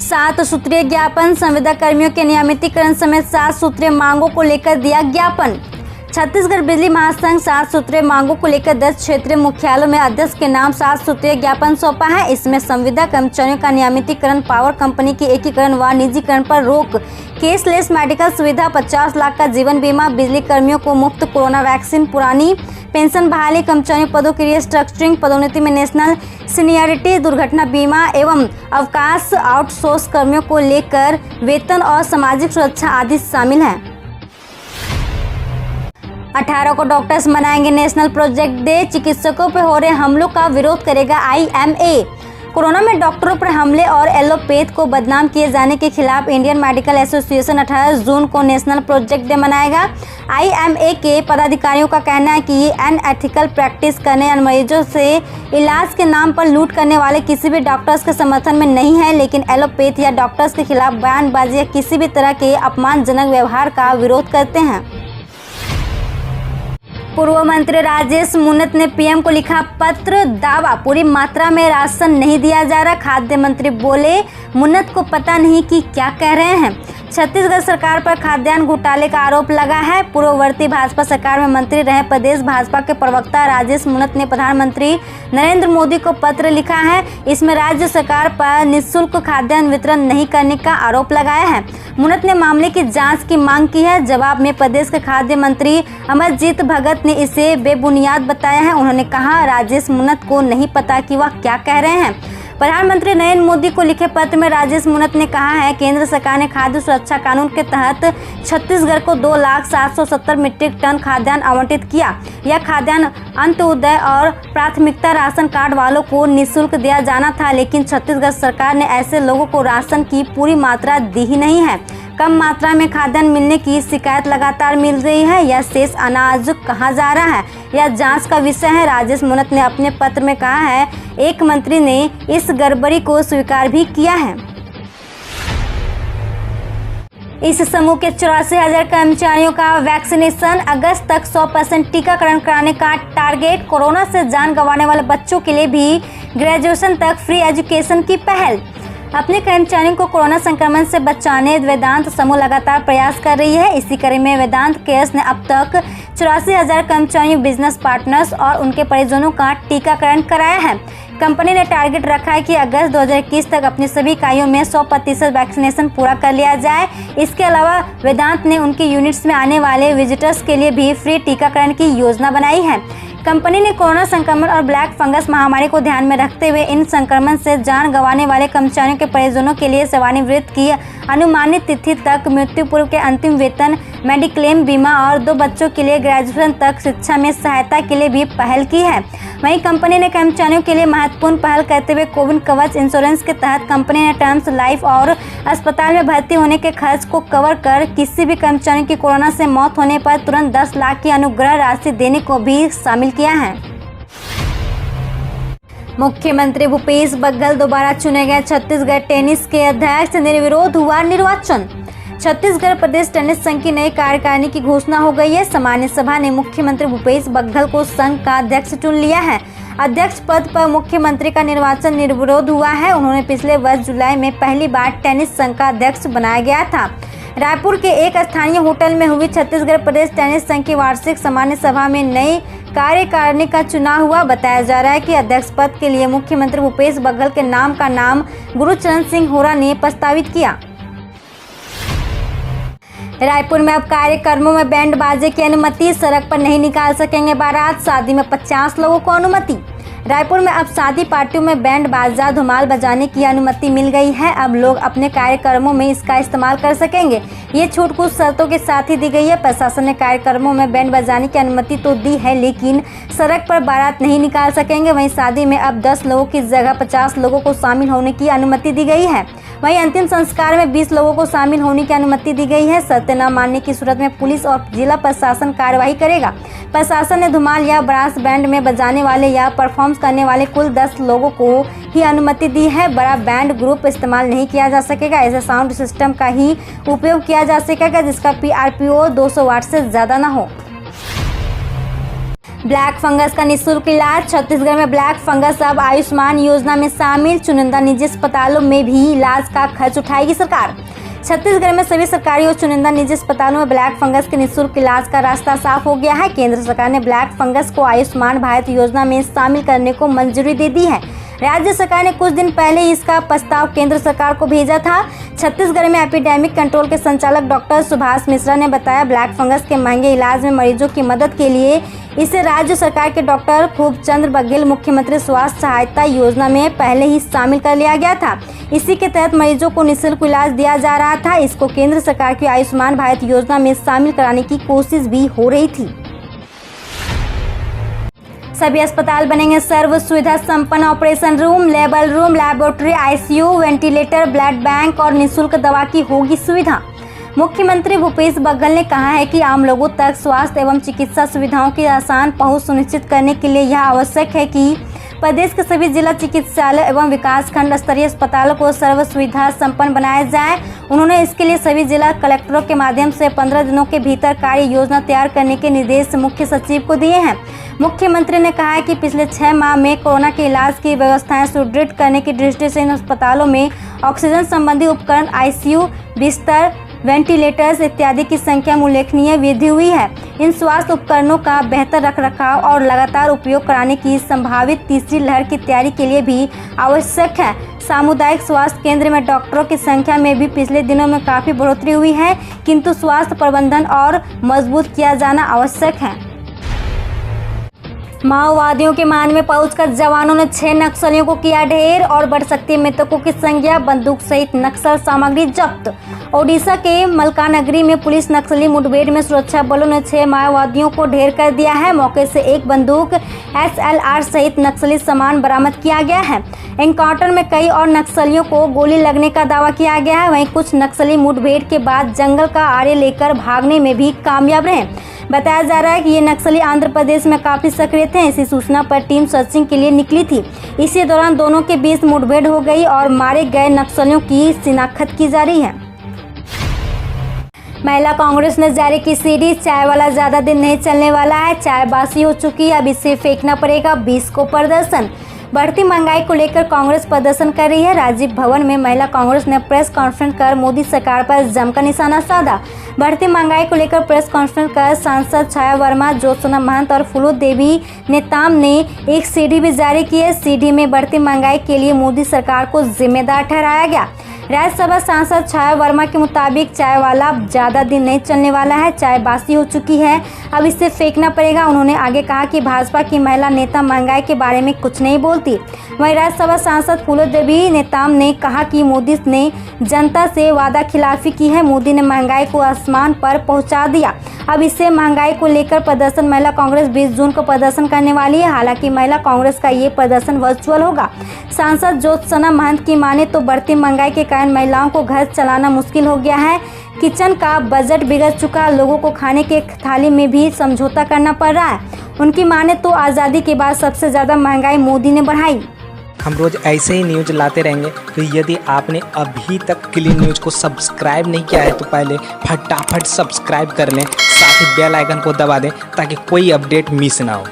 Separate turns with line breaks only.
7 सूत्रीय ज्ञापन, संविदा कर्मियों के नियमितीकरण समेत 7 सूत्रीय मांगों को लेकर दिया ज्ञापन। छत्तीसगढ़ बिजली महासंघ 7 सूत्रीय मांगों को लेकर 10 क्षेत्रीय मुख्यालयों में अध्यक्ष के नाम 7 सूत्रीय ज्ञापन सौंपा है। इसमें संविदा कर्मचारियों का नियमितीकरण, पावर कंपनी के एकीकरण व निजीकरण पर रोक, केसलेस मेडिकल सुविधा, 50 लाख का जीवन बीमा, बिजली कर्मियों को मुफ्त कोरोना वैक्सीन, पुरानी पेंशन बहाली, कर्मचारियों पदों के लिए स्ट्रक्चरिंग, पदोन्नति में नेशनल सीनियरिटी, दुर्घटना बीमा एवं अवकाश, आउटसोर्स कर्मियों को लेकर वेतन और सामाजिक सुरक्षा आदि शामिल हैं। 18 को डॉक्टर्स मनाएंगे नेशनल प्रोजेक्ट डे, चिकित्सकों पर हो रहे हमलों का विरोध करेगा IMA। कोरोना में डॉक्टरों पर हमले और एलोपैथ को बदनाम किए जाने के खिलाफ इंडियन मेडिकल एसोसिएशन 18 जून को नेशनल प्रोजेक्ट डे मनाएगा। IMA के पदाधिकारियों का कहना है कि ये अनएथिकल प्रैक्टिस करने, मरीजों से इलाज के नाम पर लूट करने वाले किसी भी डॉक्टर्स के समर्थन में नहीं है, लेकिन एलोपैथ या डॉक्टर्स के खिलाफ बयानबाजी या किसी भी तरह के अपमानजनक व्यवहार का विरोध करते हैं। पूर्व मंत्री राजेश मूणत ने PM को लिखा पत्र, दावा पूरी मात्रा में राशन नहीं दिया जा रहा। खाद्य मंत्री बोले मूणत को पता नहीं कि क्या कह रहे हैं। छत्तीसगढ़ सरकार पर खाद्यान्न घोटाले का आरोप लगा है। पूर्ववर्ती भाजपा सरकार में मंत्री रहे प्रदेश भाजपा के प्रवक्ता राजेश मूणत ने प्रधानमंत्री नरेंद्र मोदी को पत्र लिखा है। इसमें राज्य सरकार पर निःशुल्क खाद्यान्न वितरण नहीं करने का आरोप लगाया है। मूणत ने मामले की जांच की मांग की है। जवाब में प्रदेश के खाद्य मंत्री अमरजीत भगत ने इसे बेबुनियाद बताया है। उन्होंने कहा राजेश मूणत को नहीं पता कि वह क्या कह रहे हैं। प्रधानमंत्री नरेंद्र मोदी को लिखे पत्र में राजेश मूणत ने कहा है केंद्र सरकार ने खाद्य सुरक्षा कानून के तहत छत्तीसगढ़ को 2,770 मीट्रिक टन खाद्यान्न आवंटित किया। यह खाद्यान्न अंत्योदय और प्राथमिकता राशन कार्ड वालों को निःशुल्क दिया जाना था, लेकिन छत्तीसगढ़ सरकार ने ऐसे लोगों को राशन की पूरी मात्रा दी ही नहीं है। कम मात्रा में खाद्यान्न मिलने की शिकायत लगातार मिल रही है। यह शेष अनाज कहाँ जा रहा है, यह जांच का विषय है। राजेश मूणत ने अपने पत्र में कहा है एक मंत्री ने इस गड़बड़ी को स्वीकार भी किया है। इस समूह के 84,000 कर्मचारियों का वैक्सीनेशन, अगस्त तक 100% टीकाकरण कराने का टारगेट। कोरोना से जान गंवाने वाले बच्चों के लिए भी ग्रेजुएशन तक फ्री एजुकेशन की पहल। अपने कर्मचारियों को कोरोना संक्रमण से बचाने वेदांत समूह लगातार प्रयास कर रही है। इसी कड़ी में वेदांत केयर्स ने अब तक 84,000 कर्मचारियों, बिजनेस पार्टनर्स और उनके परिजनों का टीकाकरण कराया है। कंपनी ने टारगेट रखा है कि अगस्त 2021 तक अपनी सभी इकाइयों में 100% वैक्सीनेशन पूरा कर लिया जाए। इसके अलावा वेदांत ने उनके यूनिट्स में आने वाले विजिटर्स के लिए भी फ्री टीकाकरण की योजना बनाई है। कंपनी ने कोरोना संक्रमण और ब्लैक फंगस महामारी को ध्यान में रखते हुए इन संक्रमण से जान गंवाने वाले कर्मचारियों के परिजनों के लिए सेवानिवृत्ति की अनुमानित तिथि तक, मृत्यु पूर्व के अंतिम वेतन, मेडिक्लेम बीमा और 2 बच्चों के लिए ग्रेजुएशन तक शिक्षा में सहायता के लिए भी पहल की है। वहीं कंपनी ने कर्मचारियों के लिए महत्वपूर्ण पहल करते हुए कोविड कवच इंश्योरेंस के तहत कंपनी ने टर्म्स लाइफ और अस्पताल में भर्ती होने के खर्च को कवर कर किसी भी कर्मचारी की कोरोना से मौत होने पर तुरंत 10 लाख की अनुग्रह राशि देने को भी शामिल किया है। मुख्यमंत्री भूपेश बघेल दोबारा चुने गए। छत्तीसगढ़ टेनिस के अध्यक्ष, निर्विरोध हुआ निर्वाचन। छत्तीसगढ़ प्रदेश टेनिस संघ की नई कार्यकारिणी की घोषणा हो गई है। सामान्य सभा ने मुख्यमंत्री भूपेश बघेल को संघ का अध्यक्ष चुन लिया है। अध्यक्ष पद पर मुख्यमंत्री का निर्वाचन निर्विरोध हुआ है। उन्होंने पिछले वर्ष जुलाई में पहली बार टेनिस संघ का अध्यक्ष बनाया गया था। रायपुर के एक स्थानीय होटल में हुई छत्तीसगढ़ प्रदेश टेनिस संघ की वार्षिक सामान्य सभा में नई कार्यकारिणी का चुनाव हुआ। बताया जा रहा है कि अध्यक्ष पद के लिए मुख्यमंत्री भूपेश बघेल के नाम का नाम गुरुचरण सिंह होरा ने प्रस्तावित किया। रायपुर में अब कार्यक्रमों में बैंड बाजे की अनुमति, सड़क पर नहीं निकाल सकेंगे बारात, शादी में 50 लोगों को अनुमति। रायपुर में अब शादी पार्टियों में बैंड बाजा धुमाल बजाने की अनुमति मिल गई है। अब लोग अपने कार्यक्रमों में इसका इस्तेमाल कर सकेंगे। ये छूट कुछ शर्तों के साथ ही दी गई है। प्रशासन ने कार्यक्रमों में बैंड बजाने की अनुमति तो दी है, लेकिन सड़क पर बारात नहीं निकाल सकेंगे। वहीं शादी में अब 10 लोगों की जगह 50 लोगों को शामिल होने की अनुमति दी गई है। वहीं अंतिम संस्कार में 20 लोगों को शामिल होने की अनुमति दी गई है। शर्तें न मानने की सूरत में पुलिस और जिला प्रशासन कार्रवाई करेगा। प्रशासन ने धुमाल या ब्रास बैंड में बजाने वाले या परफॉर्म करने वाले कुल 10 लोगों को ही अनुमति दी है। बड़ा बैंड ग्रुप इस्तेमाल नहीं किया जा सकेगा। ऐसे साउंड सिस्टम का ही उपयोग किया जा सकेगा जिसका PRPO 200 वाट से ज़्यादा न हो। ब्लैक फंगस का निःशुल्क इलाज। छत्तीसगढ़ में ब्लैक फंगस अब आयुष्मान योजना में शामिल। चुनिंदा निजी अस्पतालों में भी इलाज का खर्च उठाएगी सरकार। छत्तीसगढ़ में सभी सरकारी और चुनिंदा निजी अस्पतालों में ब्लैक फंगस के निःशुल्क इलाज का रास्ता साफ हो गया है। केंद्र सरकार ने ब्लैक फंगस को आयुष्मान भारत योजना में शामिल करने को मंजूरी दे दी है। राज्य सरकार ने कुछ दिन पहले इसका प्रस्ताव केंद्र सरकार को भेजा था। छत्तीसगढ़ में एपिडेमिक कंट्रोल के संचालक डॉक्टर सुभाष मिश्रा ने बताया, ब्लैक फंगस के महंगे इलाज में मरीजों की मदद के लिए इसे राज्य सरकार के डॉक्टर खूबचंद बघेल मुख्यमंत्री स्वास्थ्य सहायता योजना में पहले ही शामिल कर लिया गया था। इसी के तहत मरीजों को निःशुल्क इलाज दिया जा रहा था। इसको केंद्र सरकार की आयुष्मान भारत योजना में शामिल कराने की कोशिश भी हो रही थी। सभी अस्पताल बनेंगे सर्व सुविधा संपन्न। Operation room, label room, laboratory, ICU, ventilator, blood bank और निःशुल्क दवा की होगी सुविधा। मुख्यमंत्री भूपेश बघेल ने कहा है कि आम लोगों तक स्वास्थ्य एवं चिकित्सा सुविधाओं की आसान पहुंच सुनिश्चित करने के लिए यह आवश्यक है कि प्रदेश के सभी जिला चिकित्सालय एवं विकासखंड स्तरीय अस्पतालों को सर्व सुविधा संपन्न बनाया जाए। उन्होंने इसके लिए सभी जिला कलेक्टरों के माध्यम से 15 दिनों के भीतर कार्य योजना तैयार करने के निर्देश मुख्य सचिव को दिए हैं। मुख्यमंत्री ने कहा है कि पिछले 6 माह में कोरोना के इलाज की व्यवस्थाएं सुदृढ़ करने की दृष्टि से इन अस्पतालों में ऑक्सीजन संबंधी उपकरण, आईसीयू, बिस्तर, वेंटिलेटर्स इत्यादि की संख्या में उल्लेखनीय वृद्धि हुई है। इन स्वास्थ्य उपकरणों का बेहतर रखरखाव और लगातार उपयोग कराने की संभावित तीसरी लहर की तैयारी के लिए भी आवश्यक है। सामुदायिक स्वास्थ्य केंद्र में डॉक्टरों की संख्या में भी पिछले दिनों में काफ़ी बढ़ोतरी हुई है, किंतु स्वास्थ्य प्रबंधन और मजबूत किया जाना आवश्यक है। माओवादियों के मान में पहुंचकर जवानों ने 6 नक्सलियों को किया ढेर और बढ़ सकती है मृतकों की संख्या। बंदूक सहित नक्सल सामग्री जब्त। ओडिशा के मलकानगिरी में पुलिस नक्सली मुठभेड़ में सुरक्षा बलों ने 6 माओवादियों को ढेर कर दिया है। मौके से एक बंदूक, SLR सहित नक्सली सामान बरामद किया गया है। एनकाउंटर में कई और नक्सलियों को गोली लगने का दावा किया गया है। वहीं कुछ नक्सली मुठभेड़ के बाद जंगल का आड़े लेकर भागने में भी कामयाब रहे। बताया जा रहा है कि ये नक्सली आंध्र प्रदेश में काफी सक्रिय थे। इसी सूचना पर टीम सर्चिंग के लिए निकली थी। इसी दौरान दोनों के बीच मुठभेड़ हो गई और मारे गए नक्सलियों की शिनाख्त की जा रही है। महिला कांग्रेस ने जारी की सीडी, चाय वाला ज्यादा दिन नहीं चलने वाला है। चाय बासी हो चुकी है, अब इसे फेंकना पड़ेगा। 20 को प्रदर्शन। बढ़ती महंगाई को लेकर कांग्रेस प्रदर्शन कर रही है। राजीव भवन में महिला कांग्रेस ने प्रेस कॉन्फ्रेंस कर मोदी सरकार पर जमकर निशाना साधा। बढ़ती महंगाई को लेकर प्रेस कॉन्फ्रेंस कर सांसद छाया वर्मा, ज्योत्सना महंत और फूलो देवी नेताम ने एक सीडी भी जारी की है। सीडी में बढ़ती महंगाई के लिए मोदी सरकार को जिम्मेदार ठहराया गया। राज्यसभा सांसद छाया वर्मा के मुताबिक चाय वाला ज्यादा दिन नहीं चलने वाला है। चाय बासी हो चुकी है, अब इसे फेंकना पड़ेगा। उन्होंने आगे कहा कि भाजपा की महिला नेता महंगाई के बारे में कुछ नहीं बोलती। वहीं राज्यसभा सांसद फूलो देवी नेताम ने कहा कि मोदी ने जनता से वादा खिलाफी की है। मोदी ने महंगाई को आसमान पर पहुंचा दिया। अब इससे महंगाई को लेकर प्रदर्शन महिला कांग्रेस 20 जून को प्रदर्शन करने वाली है। हालांकि महिला कांग्रेस का ये प्रदर्शन वर्चुअल होगा। सांसद ज्योत्सना महंत की माने तो बढ़ती महंगाई के कारण महिलाओं को घर चलाना मुश्किल हो गया है। किचन का बजट बिगड़ चुका, लोगों को खाने के थाली में भी समझौता करना पड़ रहा है। उनकी माने तो आज़ादी के बाद सबसे ज़्यादा महंगाई मोदी ने बढ़ाई।
हम रोज ऐसे ही न्यूज लाते रहेंगे, तो यदि आपने अभी तक क्लीन न्यूज को सब्सक्राइब नहीं किया है तो पहले फटाफट सब्सक्राइब कर लें, साथ ही बेल आइकन को दबा दें ताकि कोई अपडेट मिस ना हो।